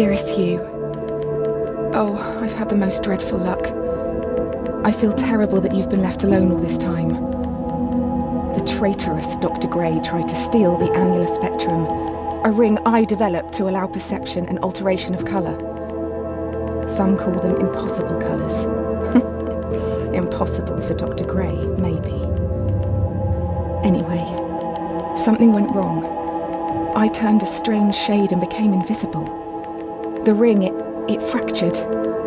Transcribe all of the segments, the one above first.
Dearest Hugh, oh, I've had the most dreadful luck. I feel terrible that you've been left alone all this time. The traitorous Dr. Gray tried to steal the annular spectrum, a ring I developed to allow perception and alteration of colour. Some call them impossible colours. Impossible for Dr. Gray, maybe. Anyway, something went wrong. I turned a strange shade and became invisible. The ring, it fractured,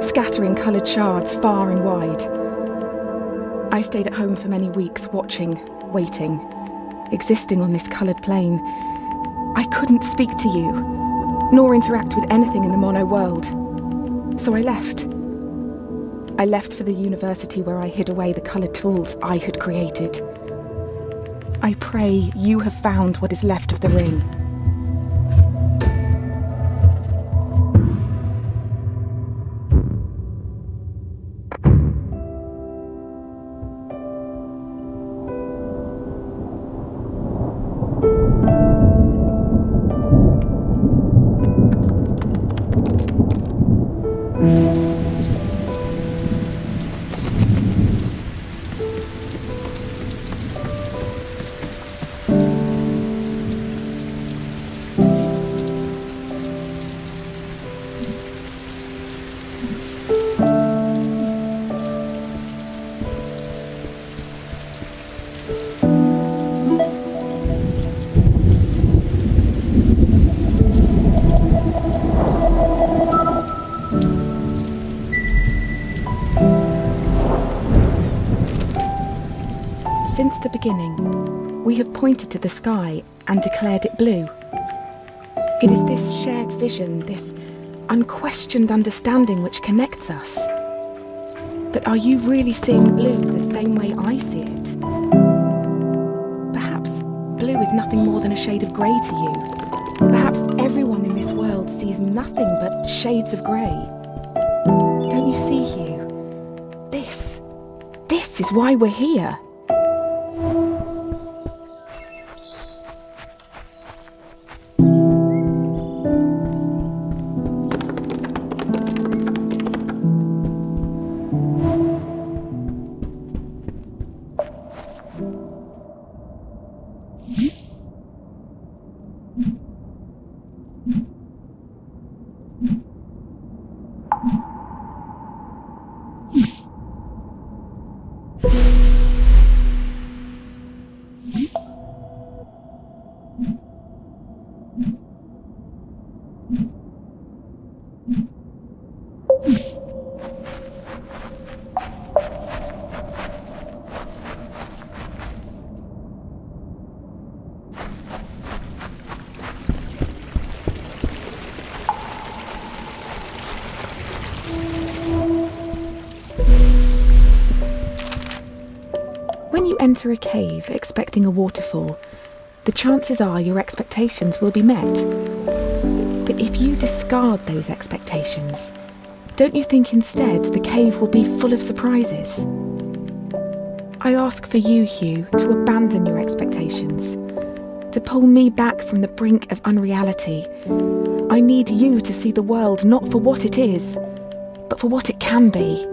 scattering coloured shards far and wide. I stayed at home for many weeks, watching, waiting, existing on this coloured plane. I couldn't speak to you, nor interact with anything in the mono world. So I left. I left for the university where I hid away the coloured tools I had created. I pray you have found what is left of the ring. Since the beginning, we have pointed to the sky and declared it blue. It is this shared vision, this unquestioned understanding which connects us. But are you really seeing blue the same way I see it? Perhaps blue is nothing more than a shade of grey to you. Perhaps everyone in this world sees nothing but shades of grey. Don't you see, Hugh? This is why we're here. When you enter a cave expecting a waterfall, the chances are your expectations will be met. But if you discard those expectations, don't you think instead the cave will be full of surprises? I ask for you, Hugh, to abandon your expectations, to pull me back from the brink of unreality. I need you to see the world not for what it is, but for what it can be.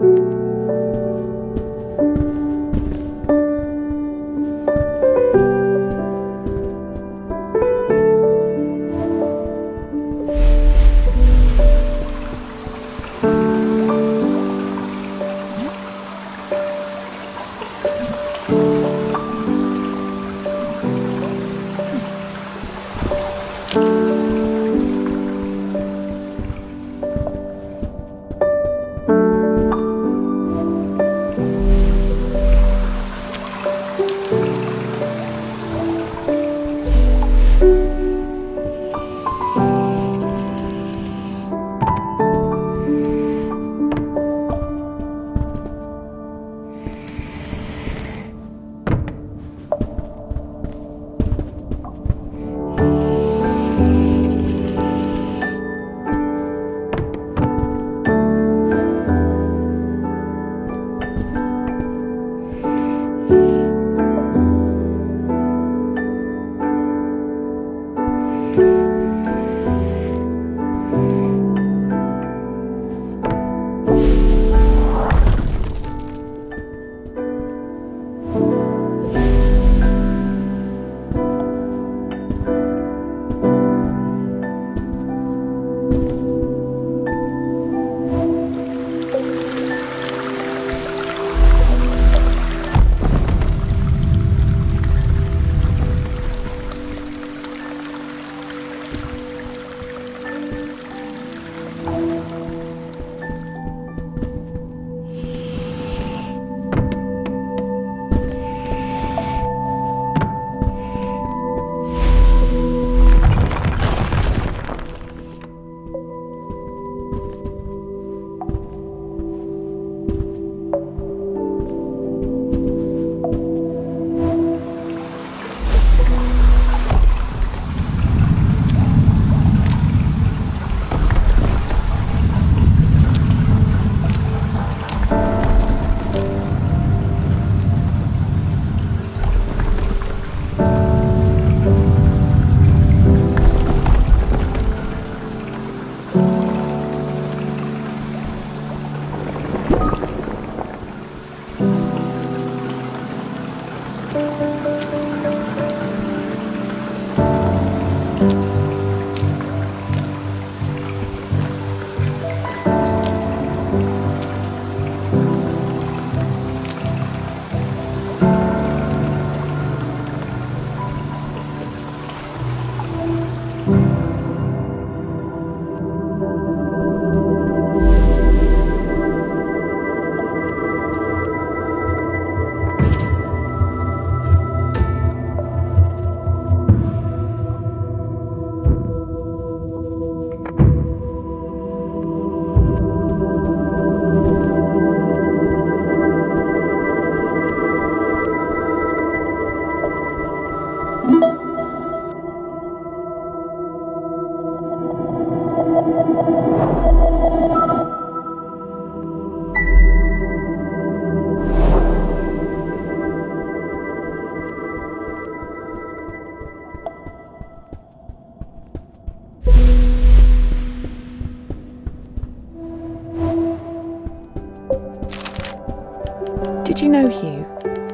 Did you know, Hugh,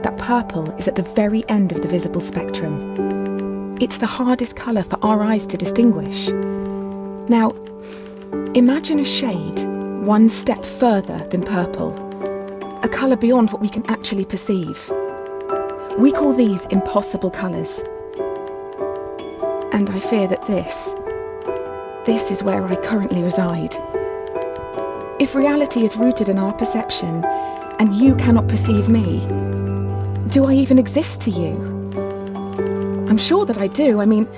that purple is at the very end of the visible spectrum? It's the hardest colour for our eyes to distinguish. Now, imagine a shade one step further than purple, a colour beyond what we can actually perceive. We call these impossible colours. And I fear that this is where I currently reside. If reality is rooted in our perception, and you cannot perceive me, do I even exist to you? I'm sure that I do. I mean,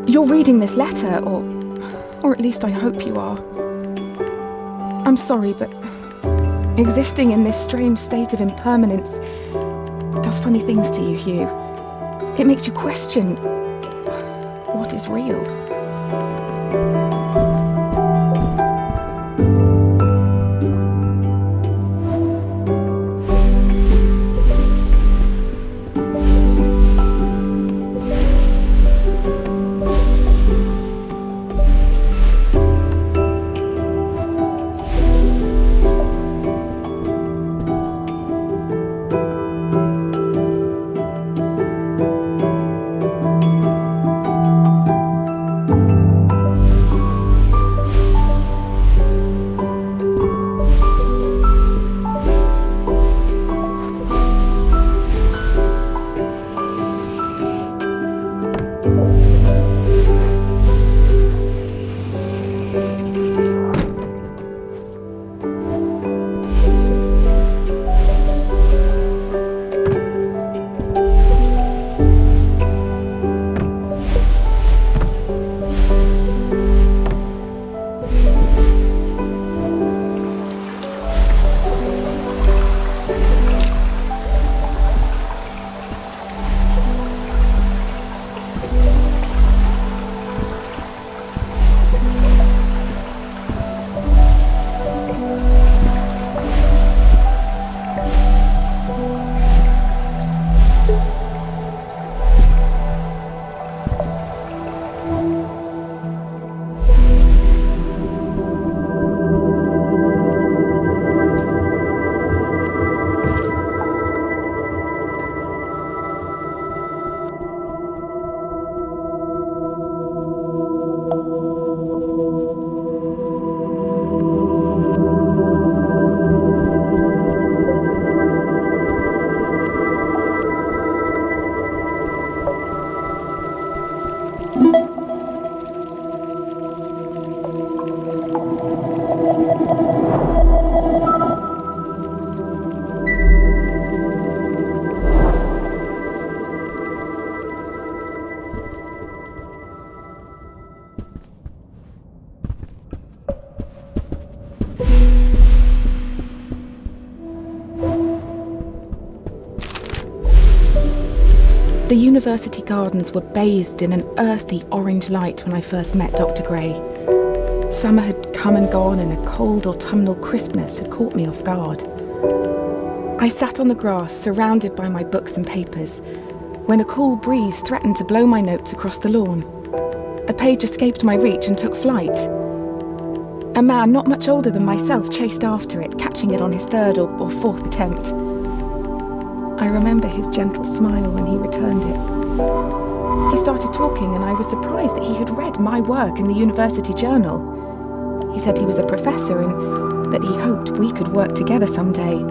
you're reading this letter, or at least I hope you are. I'm sorry, but existing in this strange state of impermanence does funny things to you, Hugh. It makes you question what is real. The university gardens were bathed in an earthy orange light when I first met Dr. Gray. Summer had come and gone and a cold autumnal crispness had caught me off guard. I sat on the grass, surrounded by my books and papers, when a cool breeze threatened to blow my notes across the lawn. A page escaped my reach and took flight. A man not much older than myself chased after it, catching it on his third or fourth attempt. I remember his gentle smile when he returned it. He started talking and I was surprised that he had read my work in the university journal. He said he was a professor and that he hoped we could work together someday.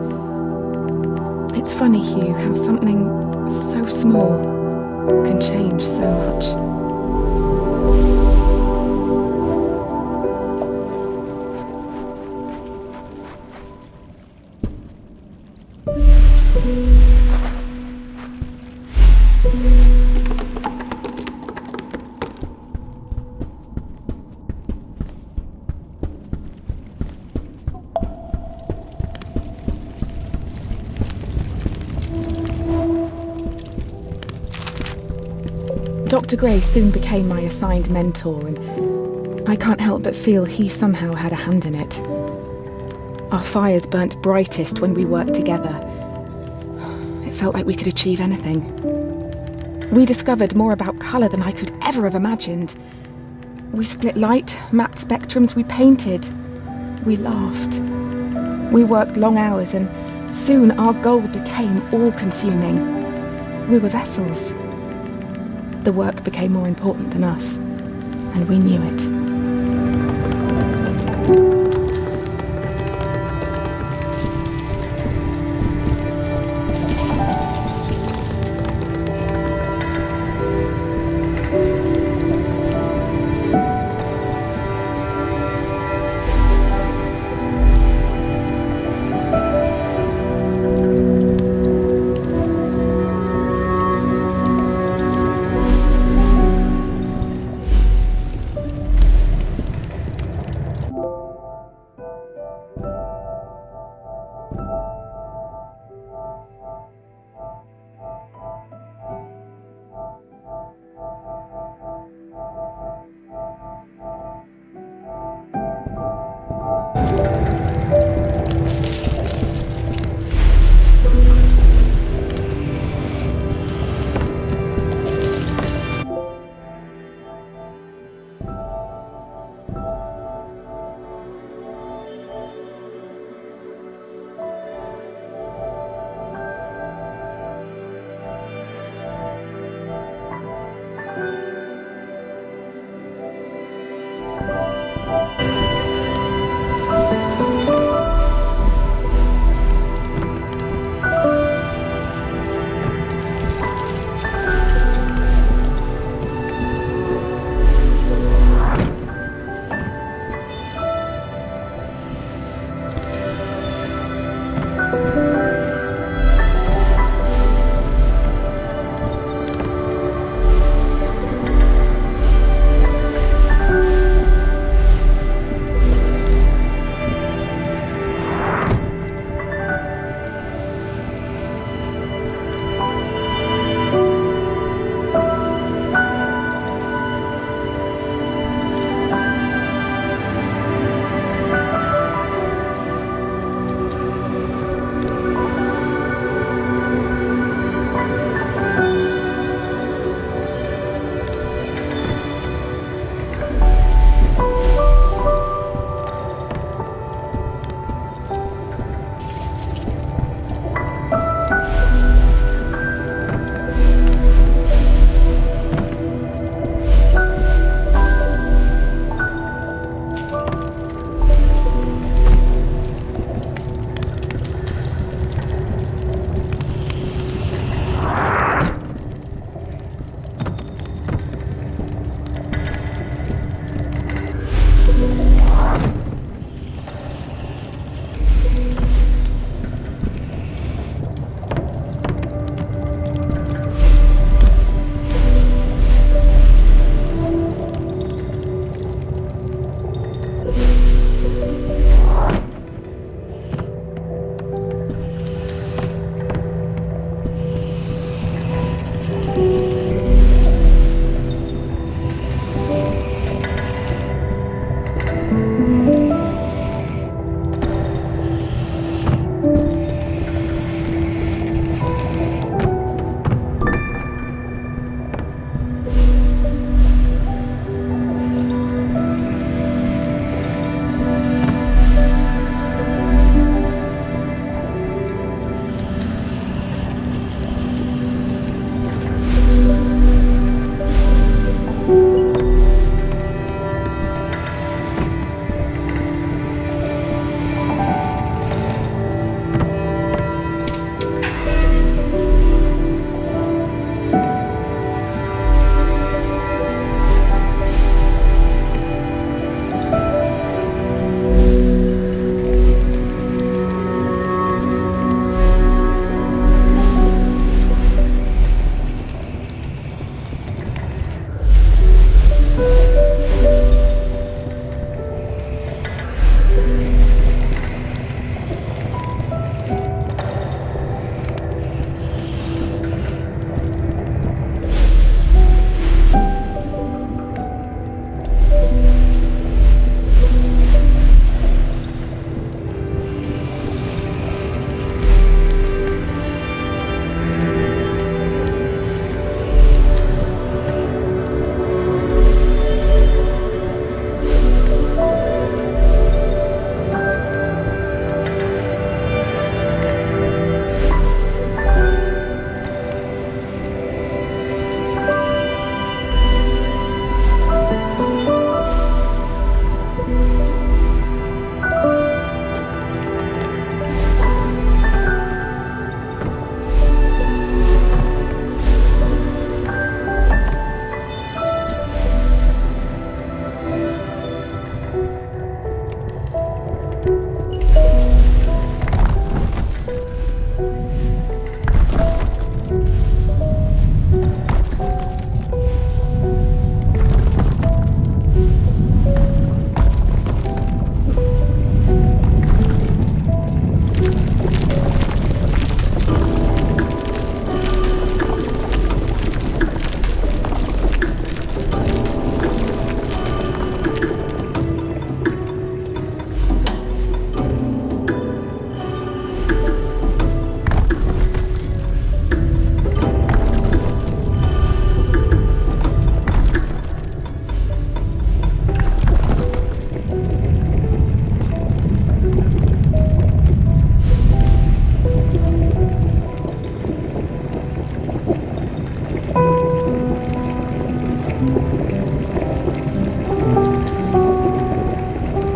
It's funny, Hugh, how something so small can change so much. Dr. Gray soon became my assigned mentor, and I can't help but feel he somehow had a hand in it. Our fires burnt brightest when we worked together. It felt like we could achieve anything. We discovered more about colour than I could ever have imagined. We split light, mapped spectrums, we painted. We laughed. We worked long hours, and soon our goal became all-consuming. We were vessels. The work became more important than us, and we knew it.